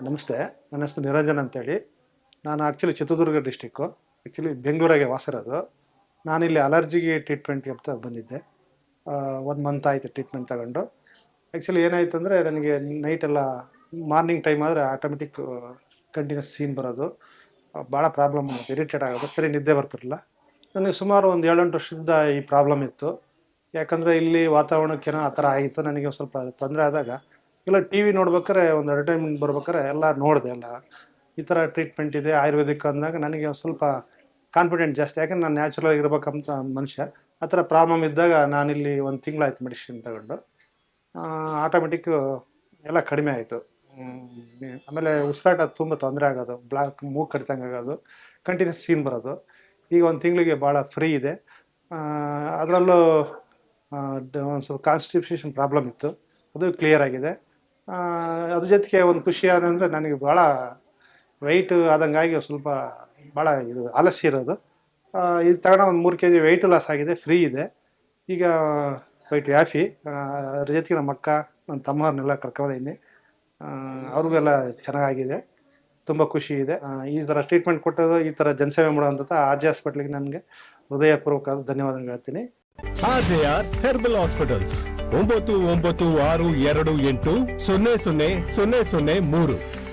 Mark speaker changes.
Speaker 1: ನಮಸ್ತೆ. ನನ್ನ ಹೆಸರು ನಿರಂಜನ್ ಅಂತೇಳಿ. ನಾನು ಆ್ಯಕ್ಚುಲಿ ಚಿತ್ರದುರ್ಗ ಡಿಸ್ಟಿಕ್ಕು. ಆ್ಯಕ್ಚುಲಿ ಬೆಂಗಳೂರಾಗೆ ವಾಸಿರೋದು. ನಾನಿಲ್ಲಿ ಅಲರ್ಜಿಗೆ ಟ್ರೀಟ್ಮೆಂಟ್ಗೆ ಅಂತ ಬಂದಿದ್ದೆ. 1 ಮಂತ್ ಆಯಿತು ಟ್ರೀಟ್ಮೆಂಟ್ ತಗೊಂಡು. ಆ್ಯಕ್ಚುಲಿ ಏನಾಯ್ತು ಅಂದರೆ ನನಗೆ ನೈಟೆಲ್ಲ ಮಾರ್ನಿಂಗ್ ಟೈಮ್ ಆದರೆ ಆಟೋಮೆಟಿಕ್ ಕಂಟಿನ್ಯೂಸ್ ಸೀನ್ ಬರೋದು. ಭಾಳ ಪ್ರಾಬ್ಲಮ್ ಆಗುತ್ತೆ, ಇರಿಟೇಟ್ ಆಗೋದು, ಸರಿ ನಿದ್ದೆ ಬರ್ತಿರಲಿಲ್ಲ. ನನಗೆ ಸುಮಾರು ಒಂದು 7-8 ವರ್ಷದಿಂದ ಈ ಪ್ರಾಬ್ಲಮ್ ಇತ್ತು. ಯಾಕಂದರೆ ಇಲ್ಲಿ ವಾತಾವರಣಕ್ಕೇನೋ ಆ ಥರ ಆಯಿತು. ನನಗೆ ಸ್ವಲ್ಪ ತೊಂದರೆ ಆದಾಗ ಇಲ್ಲ ಟಿ ವಿ ನೋಡ್ಬೇಕಾರೆ ಒಂದು ಅಡ್ವರ್ಟೈಸ್ಮೆಂಟ್ ಬರ್ಬೇಕಾರೆ ಎಲ್ಲ ನೋಡಿದೆ. ಎಲ್ಲ ಈ ಥರ ಟ್ರೀಟ್ಮೆಂಟ್ ಇದೆ ಆಯುರ್ವೇದಿಕ್ ಅಂದಾಗ ನನಗೆ ಒಂದು ಸ್ವಲ್ಪ ಕಾನ್ಫಿಡೆಂಟ್ ಜಾಸ್ತಿ. ಯಾಕಂದ್ರೆ ನಾನು ನ್ಯಾಚುರಲ್ ಆಗಿರ್ಬೇಕಂತ ಮನುಷ್ಯ. ಆ ಥರ ಪ್ರಾಬ್ಲಮ್ ಇದ್ದಾಗ ನಾನಿಲ್ಲಿ 1 ತಿಂಗಳಾಯ್ತು ಮೆಡಿಸಿನ್ ತಗೊಂಡು. ಆಟೋಮೆಟಿಕ್ಕು ಎಲ್ಲ ಕಡಿಮೆ ಆಯಿತು. ಆಮೇಲೆ ಉಸಿರಾಟ ತುಂಬ ತೊಂದರೆ ಆಗೋದು, ಮೂಗು ಕಡಿತಂಗೆ ಆಗೋದು, ಕಂಟಿನ್ಯೂಸ್ ಸೀನ್ ಬರೋದು. ಈಗ 1 ತಿಂಗಳಿಗೆ ಭಾಳ ಫ್ರೀ ಇದೆ. ಅದರಲ್ಲೂ ಒಂದು ಸ್ವಲ್ಪ ಕಾನ್ಸ್ಟಿಪೇಷನ್ ಪ್ರಾಬ್ಲಮ್ ಇತ್ತು, ಅದು ಕ್ಲಿಯರ್ ಆಗಿದೆ. ಅದ್ರ ಜೊತೆಗೆ ಒಂದು ಖುಷಿ ಏನಂದರೆ ನನಗೆ ಭಾಳ ವೆಯ್ಟ್ ಆದಂಗಾಗಿ ಸ್ವಲ್ಪ ಭಾಳ ಇದು ಆಲಸ್ಯ ಇರೋದು. ಇದು ತಗೊಂಡು ಒಂದು 3 kg ವೆಯ್ಟ್ ಲಾಸ್ ಆಗಿದೆ, ಫ್ರೀ ಇದೆ. ಈಗ ಕ್ವೈಟ್ ಹ್ಯಾಪಿ. ಅದ್ರ ಜೊತೆಗೆ ನಮ್ಮ ಅಕ್ಕ, ನನ್ನ ತಮ್ಮವ್ರನ್ನೆಲ್ಲ ಕರ್ಕೊಂಡಿದ್ದೀನಿ. ಅವ್ರಿಗೆಲ್ಲ ಚೆನ್ನಾಗಿದೆ, ತುಂಬ ಖುಷಿ ಇದೆ. ಈ ಥರ ಟ್ರೀಟ್ಮೆಂಟ್ ಕೊಟ್ಟೋದು, ಈ ಥರ ಜನಸೇವೆ ಮಾಡೋಂಥ ಆರ್ ಜೆ ಹಾಸ್ಪಿಟ್ಲಿಗೆ ನನಗೆ ಹೃದಯಪೂರ್ವಕ ಧನ್ಯವಾದಗಳು ಹೇಳ್ತೀನಿ.
Speaker 2: RJR herbal hospitals 9962280003